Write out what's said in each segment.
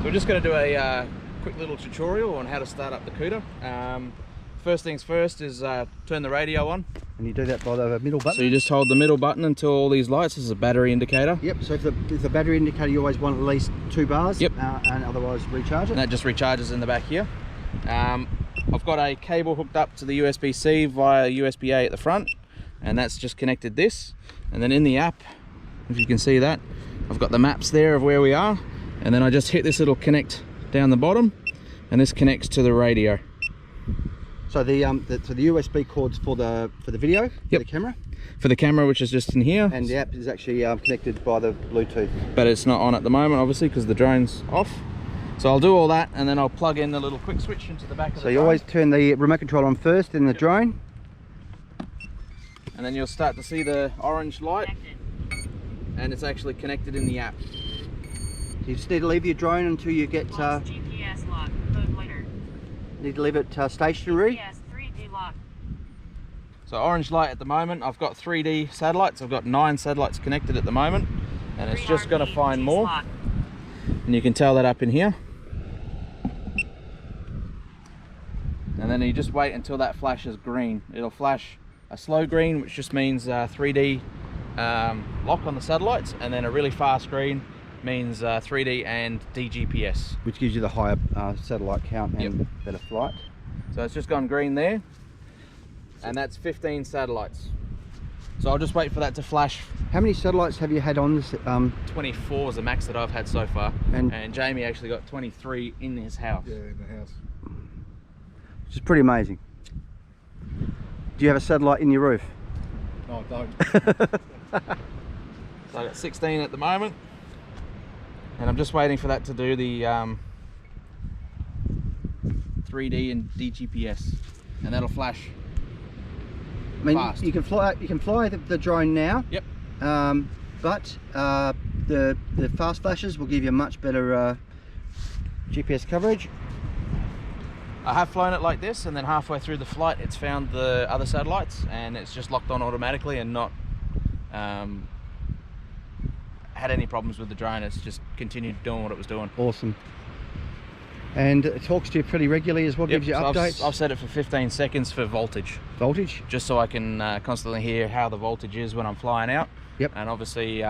So we're just going to do a quick little tutorial on how to start up the Cuta. First things first is turn the radio on. And you do that by the middle button. So you just hold the middle button until all these lights. This is a battery indicator. Yep, so if the battery indicator, you always want at least 2 bars. Yep. And otherwise recharge it. And that just recharges in the back here. I've got a cable hooked up to the USB-C via USB-A at the front, and that's just connected this. And then in the app, if you can see that, I've got the maps there of where we are, and then I just hit this little connect down the bottom, and this connects to the radio. So the USB cords for the video, for Yep. the camera, for the camera, which is just in here, and the app is actually connected by the Bluetooth. but it's not on at the moment, obviously, because the drone's off. So I'll do all that, and then I'll plug in the little quick switch into the back of the drone. So you always turn the remote control on first in the drone, and then you'll start to see the orange light, and it's actually connected in the app. you just need to leave your drone until you get GPS lock, code later. need to leave it stationary. GPS 3D lock. So orange light at the moment, I've got 3D satellites. I've got 9 satellites connected at the moment, and it's just going to find more. Lock. And you can tell that up in here. And then you just wait until that flashes green. It'll flash a slow green, which just means 3D lock on the satellites, and then a really fast green means 3D and DGPS. Which gives you the higher satellite count and Yep. better flight. So it's just gone green there, and that's 15 satellites. So I'll just wait for that to flash. How many satellites have you had on this? 24 is the max that I've had so far, And- and Jamie actually got 23 in his house. Yeah, in the house. Which is pretty amazing. Do you have a satellite in your roof? No, I don't. So I've got 16 at the moment, and I'm just waiting for that to do the 3D and DGPS, and that'll flash. I mean, Fast. you can fly the drone now. Yep. But the fast flashes will give you a much better GPS coverage. I have flown it like this, and then halfway through the flight it's found the other satellites, and it's just locked on automatically and not had any problems with the drone. It's just continued doing what it was doing. Awesome. And it talks to you pretty regularly as well, Yep, gives you so updates. I've set it for 15 seconds for voltage, Voltage. just so I can constantly hear how the voltage is when I'm flying out. Yep. And obviously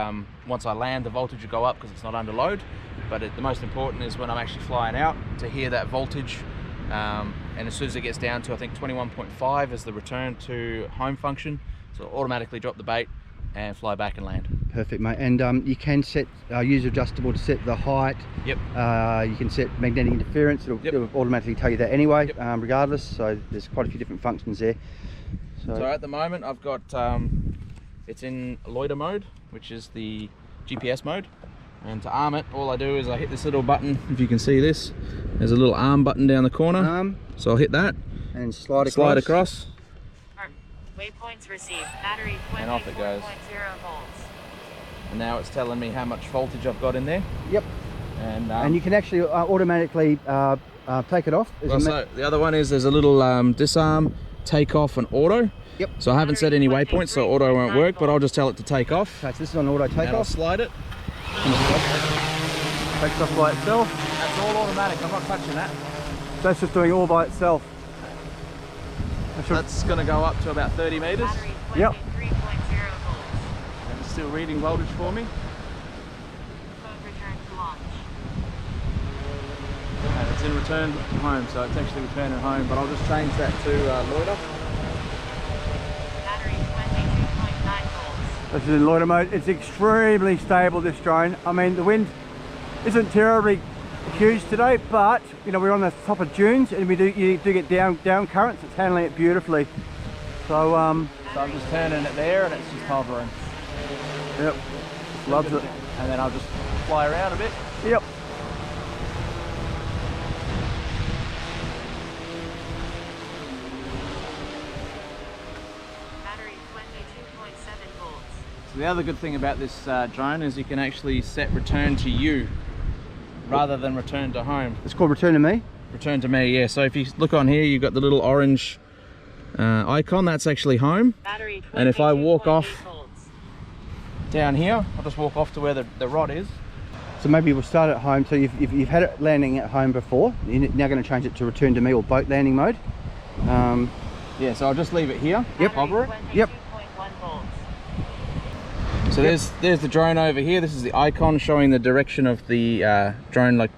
once I land, the voltage will go up because it's not under load, but the most important is when I'm actually flying out to hear that voltage, and as soon as it gets down to I think 21.5 is the return to home function, so it'll automatically drop the bait and fly back and land. Perfect, mate. And you can set user adjustable to set the height. Yep. You can set magnetic interference. It'll automatically tell you that anyway, Yep. regardless. So there's quite a few different functions there. So at the moment I've got it's in loiter mode, which is the GPS mode, and to arm it, all I do is I hit this little button. If you can see this, there's a little arm button down the corner, so I'll hit that and slide across, Waypoints received. Battery 24.0 And off it goes. volts. and now it's telling me how much voltage I've got in there. Yep. And you can actually automatically take it off. well, so the other one is there's a little disarm, takeoff, and auto. Yep. So I haven't set any waypoints, so auto won't work, but I'll just tell it to take off. Okay, so this is on auto And I'll takeoff. slide it. Takes off by itself. That's all automatic. I'm not touching that. That's just doing all by itself. That's going to go up to about 30 meters. Battery 23.0 Yep. volts. And it's still reading voltage for me. Code return to launch. And it's in return home, so it's actually returning home, but I'll just change that to loiter. Battery 22.9 volts. This is in loiter mode. It's extremely stable, this drone. I mean, the wind isn't terribly huge today, but you know, we're on the top of dunes and you do get down currents. It's handling it beautifully. So So I'm just turning it there and it's just hovering. yep, loves it. And then I'll just fly around a bit. Yep. Battery 22.7 volts. So the other good thing about this drone is you can actually set return to you rather than return to home. It's called return to me. Return to me, yeah. So if you look on here, you've got the little orange icon, that's actually home. Battery And if I walk 22.8 off volts. down here, I'll just walk off to where the rod is. So maybe we'll start at home. So you've had it landing at home before. You're now going to change it to return to me or boat landing mode. Yeah, so I'll just leave it here. Yep. Hover it. Yep. 22.1 volts. So there's the drone over here. This is the icon showing the direction of the drone, like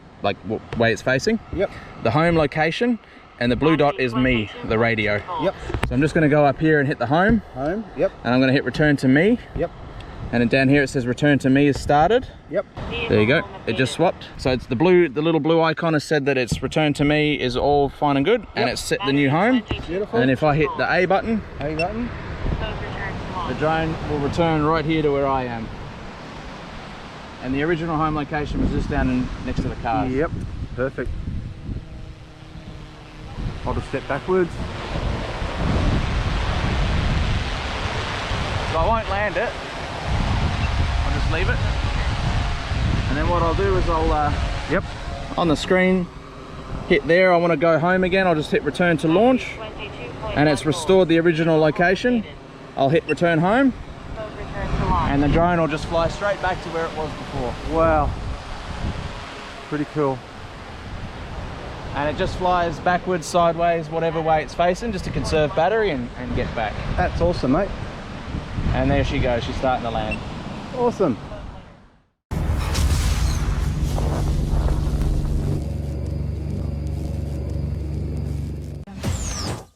what way it's facing. Yep. The home location, and the blue dot is me, the radio. Yep. So I'm just going to go up here and hit the home, Home. Yep. and I'm going to hit return to me. Yep. And then down here it says return to me is started. Yep. There you go. It just swapped. So it's the little blue icon has said that it's return to me is all fine and good, and it's set the new home. Beautiful. And if I hit the A button, A button. Code return to on. the drone will return right here to where I am. And the original home location was just down next to the car. Yep. Perfect. I'll just step backwards. So I won't land it. I'll just leave it. And then what I'll do is I'll, Yep. on the screen, hit there. I want to go home again. I'll just hit return to launch. 22.1 And it's restored the original location. I'll hit return home. Code return to launch. And the drone will just fly straight back to where it was before. Wow. Pretty cool. And it just flies backwards, sideways, whatever way it's facing, just to conserve battery and get back. That's awesome, mate. And there she goes, she's starting to land. Awesome.